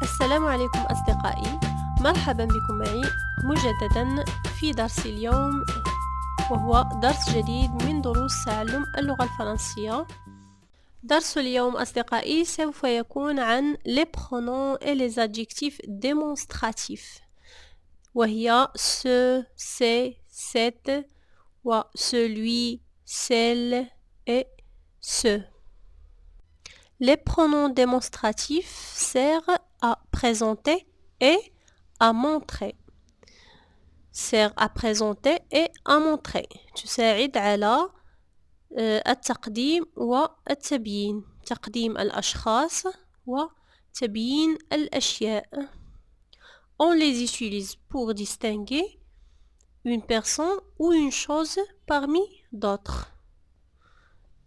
السلام عليكم أصدقائي، مرحبا بكم معي مجددا في درس اليوم، وهو درس جديد من دروس تعلم اللغة الفرنسية. درس اليوم أصدقائي سوف يكون عن les pronoms et les adjectifs démonstratifs، وهي ce, c'est, cette و celui, celle et ce. Les pronoms démonstratifs servent à présenter et à montrer. Sert à présenter et à montrer. تساعد على التقديم والتبيين. تقديم الأشخاص وتبيين الأشياء. On les utilise pour distinguer une personne ou une chose parmi d'autres.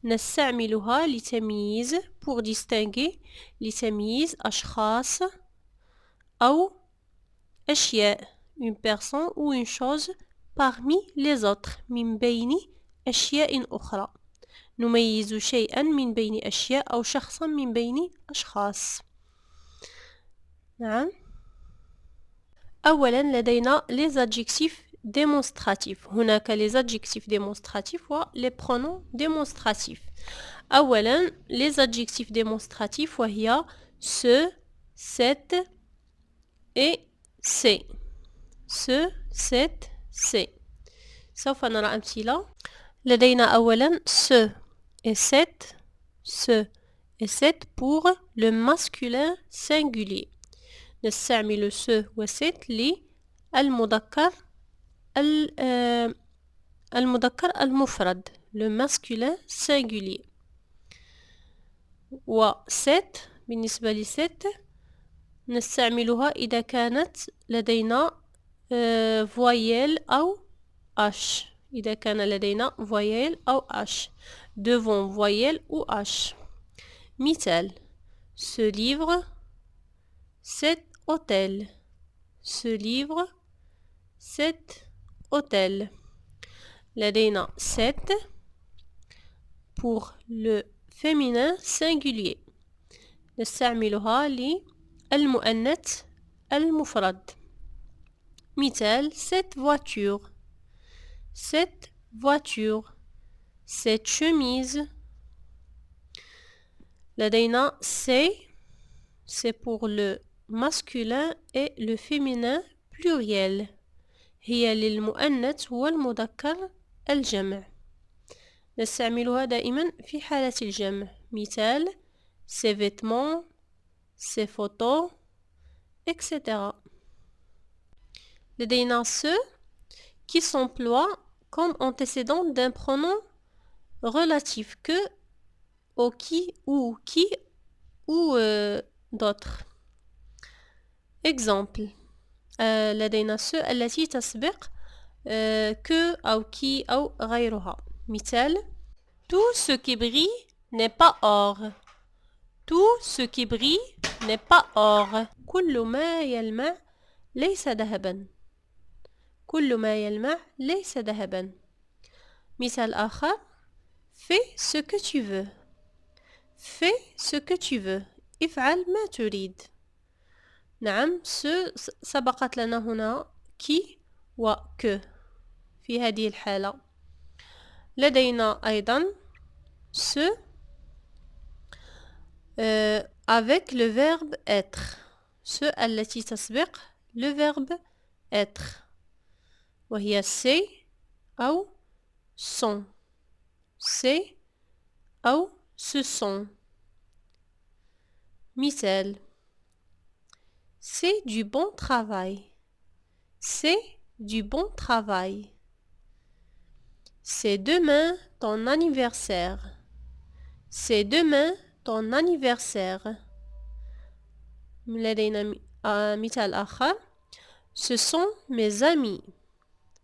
نستعملها لتمييز pour distinguer لتمييز أشخاص أو أشياء une personne ou une chose parmi les autres من بين أشياء أخرى. نميز شيئا من بين أشياء أو شخصا من بين أشخاص. نعم. أولا لدينا les adjectifs démonstratifs. هناك les adjectifs démonstratifs و les pronoms démonstratifs. أولا les adjectifs démonstratifs وهي ce, cette et c'est. ce, cette, c'est. سوف نرى أمثلة. لدينا أولا ce et cette. ce et cette pour le masculin singulier. نستعمل ce و cette للمذكر المذكر المفرد le masculin singulier. و cette بالنسبة ل cette نستعملها إذا كانت لدينا voyelle أو H. إذا كان لدينا voyelle أو H. devant voyelle ou H. مثال ce livre, cet hôtel. ce livre, cet hôtel. لدينا cette pour le féminin singulier. نستعملها للمؤنث المفرد. مثال cette voiture, cette voiture, cette chemise. لدينا c'est pour le masculin et le féminin pluriel. هي للمؤنث والمذكر الجمع. نستعملها دائما في حالة الجمع. مثال ses vêtements, ses photos, etc. لدينا ce qui s'emploie comme antécédent d'un pronom relatif que au qui ou d'autres. Exemple لدينا ce التي تسبق que أو qui أو غيرها. مثال tout ce qui brille n'est pas or. tout ce qui brille n'est pas or. كل ما يلمع ليس ذهبا. كل ما يلمع ليس ذهبا. مثال آخر fais ce que tu veux. fais ce que tu veux. افعل ما تريد. نعم سبقت لنا هنا qui و que في هذه الحالة. لدينا أيضا ce avec le verbe être. ce التي تسبق le verbe être وهي c'est أو sont. c'est أو ce sont. مثال c'est du bon travail. c'est du bon travail. c'est demain ton anniversaire. c'est demain ton anniversaire. لدينا مثال آخر ce sont mes amis.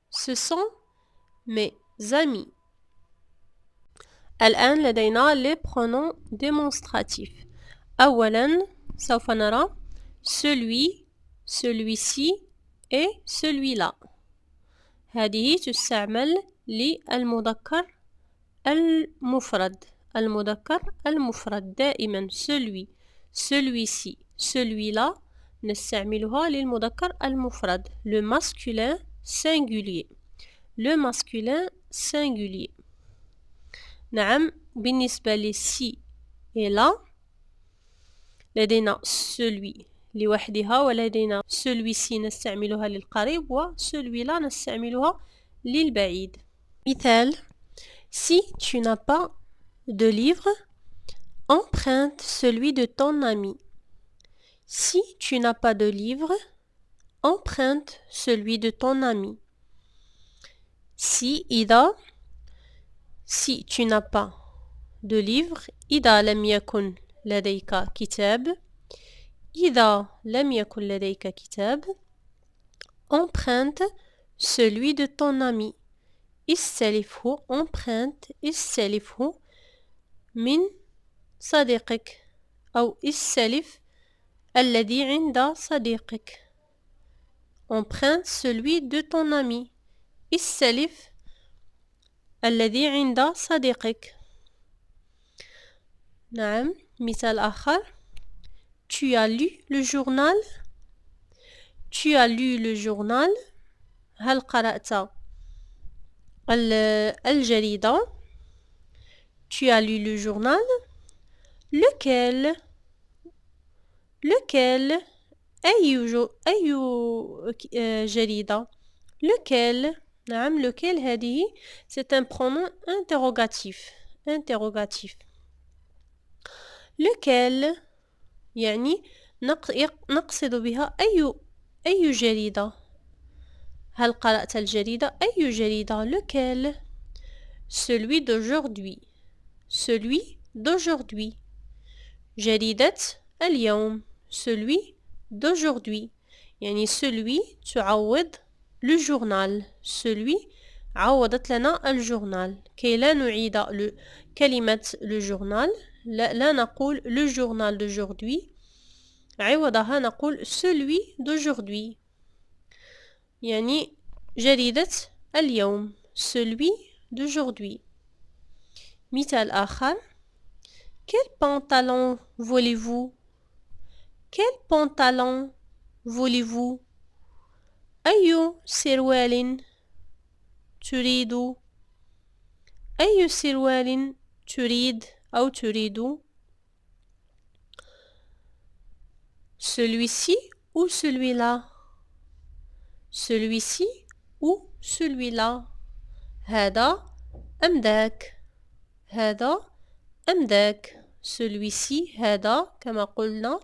ce sont mes amis. الآن لدينا les pronoms démonstratifs. أولا سوف نرى celui, celui-ci et celui-là. هذه تستعمل للمذكر المفرد. المذكر المفرد دائما celui, celui-ci, celui-là نستعملها للمذكر المفرد le masculin singulier le masculin singulier. نعم بالنسبة لسي إلا لدينا celui لوحدها ولدينا celui-ci نستعملها للقريب و celui-là نستعملها للبعيد. مثال si tu n'as pas de livre emprunte celui de ton ami. Si tu n'as pas de livre emprunte celui de ton ami. Si إذا si tu n'as pas de livre إذا لم يكن لديك كتاب إذا لم يكن لديك كتاب emprunte celui de ton ami استلفه emprunte استلفه من صديقك أو استلف الذي عند صديقك emprunte celui de ton ami استلف الذي عند صديقك. نعم مثال آخر tu as lu le journal tu as lu le journal هل قرأت الجريدة tu as lu le journal lequel أي جريدة lequel نعم lequel هذه c'est un pronom interrogatif lequel يعني نقصد بها أي جريدة هل قرأت الجريدة أي جريدة lequel celui d'aujourd'hui جريدة اليوم celui d'aujourd'hui يعني celui تعوض le journal celui عوضت لنا الجورنال كي لا نعيد كلمة le journal لا نقول le journal d'aujourd'hui عوضها نقول celui d'aujourd'hui يعني جريدة اليوم celui d'aujourd'hui. مثال آخر quel pantalon voulez-vous quel pantalon voulez-vous أي سروال تريد أي سروال تريد أو تريد celui-ci ou celui-là celui-ci ou celui-là هذا أم ذاك هذا أم ذاك celui-ci هذا كما قلنا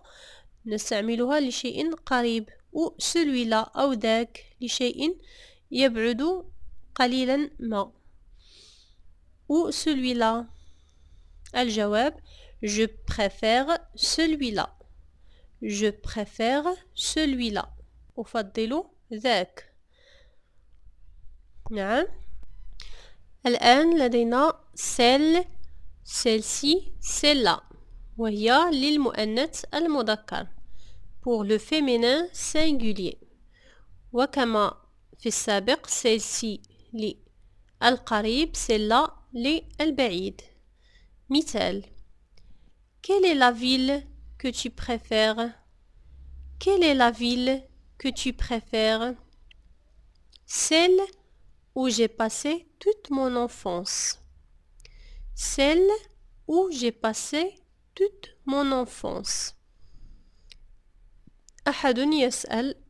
نستعملها لشيء قريب و celui-là أو ذاك لشيء يبعد قليلا ما و celui-là الجواب je préfère celui-là je préfère celui-là أفضل ذاك. نعم الآن لدينا celle-ci celle-là وهي للمؤنث المذكر pour le féminin singulier وكما في السابق celle-ci للقريب celle-là للبعيد. مثال quelle est la ville que tu préfères quelle est la ville que tu préfères celle où j'ai passé toute mon enfance celle où j'ai passé toute mon enfance. أحد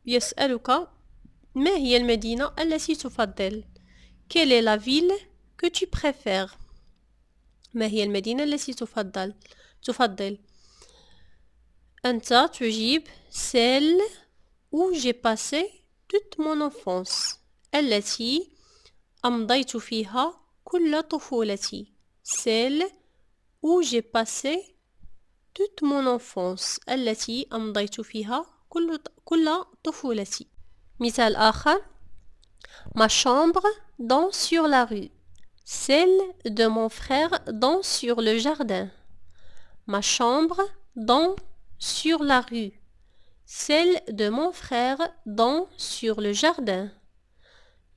يسألك ما هي المدينة التي تفضل quelle est la ville que tu préfères ما هي المدينة التي تفضل أنت تجيب celle où j'ai passé toute mon enfance التي أمضيت فيها كل طفولتي celle où j'ai passé toute mon enfance التي أمضيت فيها كل طفولتي. مثال آخر ma chambre donne sur la rue celle de mon frère donne sur le jardin ma chambre donne sur la rue celle de mon frère donne sur le jardin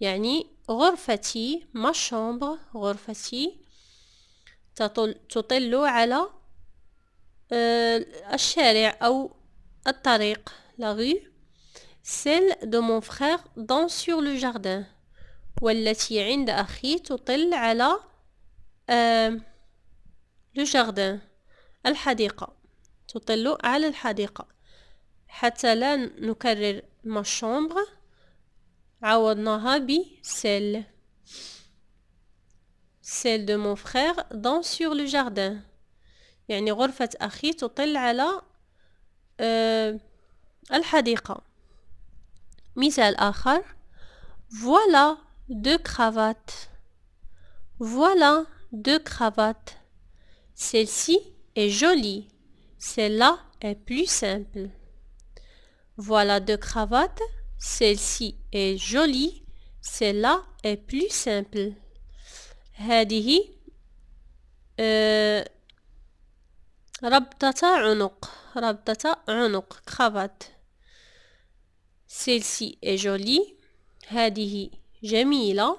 يعني غرفتي ما chambre غرفتي تطل على الشارع أو الطريق la rue. Celle de mon frère donne sur le jardin. والتي عند أخي تطل على le jardin. الحديقة. تطل على الحديقة. حتى لا نكرر ma chambre عوضناها ب celle. Celle de mon frère donne sur le jardin. يعني غرفة أخي تطل على الحديقة. مثال آخر. Voilà 2 cravates. Voilà 2 cravates. Celle-ci est jolie. Celle-là est plus simple. Voilà 2 cravates. Celle-ci est jolie. Celle-là est plus simple. هذه ربطة عنق. ربطة عنق. cravate. Celle-ci est jolie. هذه جميلة.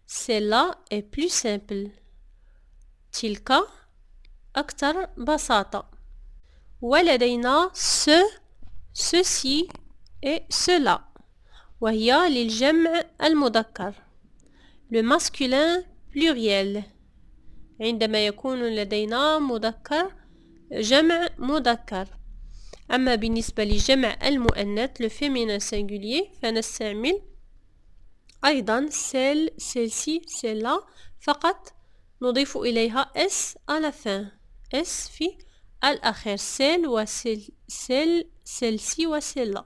Celle-là est plus simple. تلك أكثر بساطة. ولدينا ceci et cela وهي للجمع المذكر. Le masculin pluriel عندما يكون لدينا مذكر جمع مذكر. أما بالنسبة لجمع المؤنث le féminin singulier فنستعمل أيضا celle, celle-ci, celle-là فقط نضيف إليها s à la fin. s في الأخير. celle و celle, celle-ci و celle-là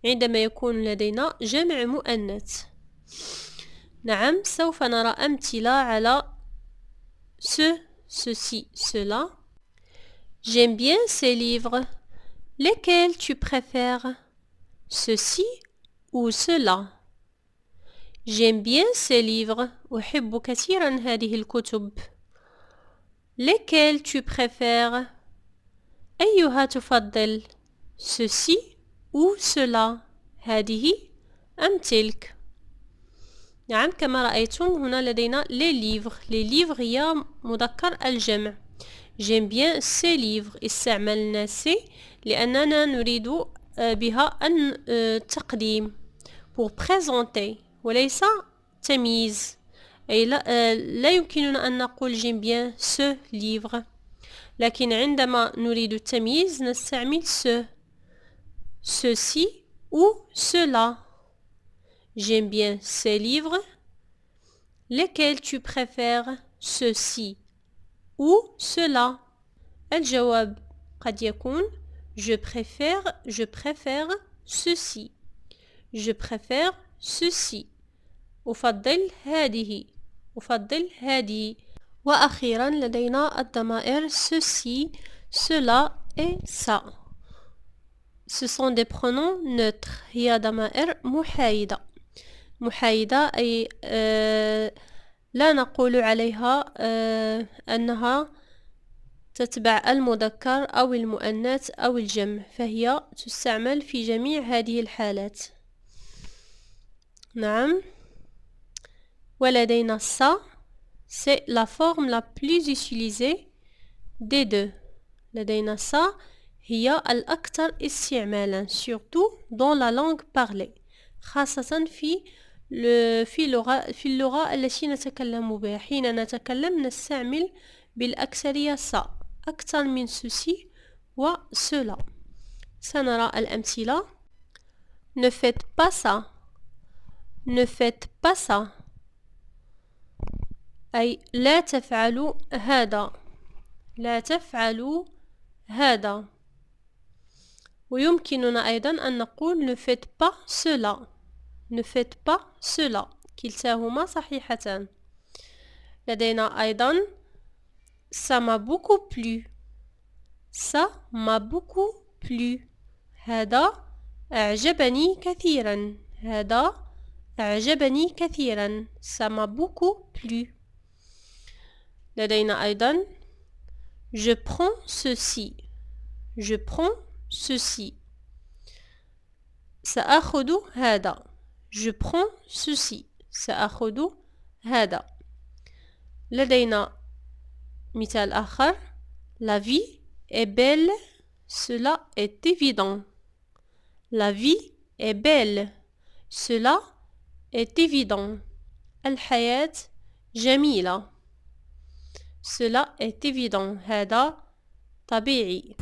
عندما يكون لدينا جمع مؤنث. نعم سوف نرى أمثلة على ceci, cela. J'aime bien ces livres. Lesquels tu préfères? Ceci ou cela? J'aime bien ces livres. أحب كثيرا هذه الكتب. Lesquels tu préfères? أيها تفضل؟ Ceci ou cela? هذه أم تلك؟ نعم كما رأيتم هنا لدينا les livres. Les livres هي مذكر الجمع. J'aime bien ces livres. استعملنا ces لأننا نريد بها التقديم pour présenter وليس تمييز. أي لا يمكننا أن نقول j'aime bien ce livre. لكن عندما نريد التمييز نستعمل ceci ou cela. J'aime bien ces livres. Lesquels tu préfères? Ceci ou cela. الجواب قد يكون je préfère ceci. Je préfère ceci. أفضل هذه. وأخيرا لدينا الضمائر ceci, cela et ça. Ce sont des pronoms neutres. هي ضمائر محايدة. محايدة أي لا نقول عليها أنها تتبع المذكر أو المؤنث أو الجمع فهي تستعمل في جميع هذه الحالات. نعم ولدينا ça. C'est la forme la plus utilisée des deux. لدينا ça هي الأكثر استعمالا surtout dans la langue parlée. خاصة في اللغة التي نتكلم بها. حين نتكلم نستعمل بالأكثرية ça أكثر من ceci و cela. سنرى الأمثلة. Ne faites pas ça. Ne faites pas ça. أي لا تفعلوا هذا. لا تفعلوا هذا. ويمكننا أيضا أن نقول ne faites pas cela. Ne faites pas cela. كلتاهما صحيحتان. لدينا أيضا ça m'a beaucoup plu. Ça m'a beaucoup plu. هذا أعجبني كثيرا. هذا أعجبني كثيرا. Ça m'a beaucoup plu. لدينا أيضا je prends ceci. Je prends ceci. سأخذ هذا. Je prends ceci. سأخذ هذا. لدينا مثال آخر. La vie est belle. Cela est évident. La vie est belle. Cela est évident. الحياة جميلة. Cela est évident. هذا طبيعي.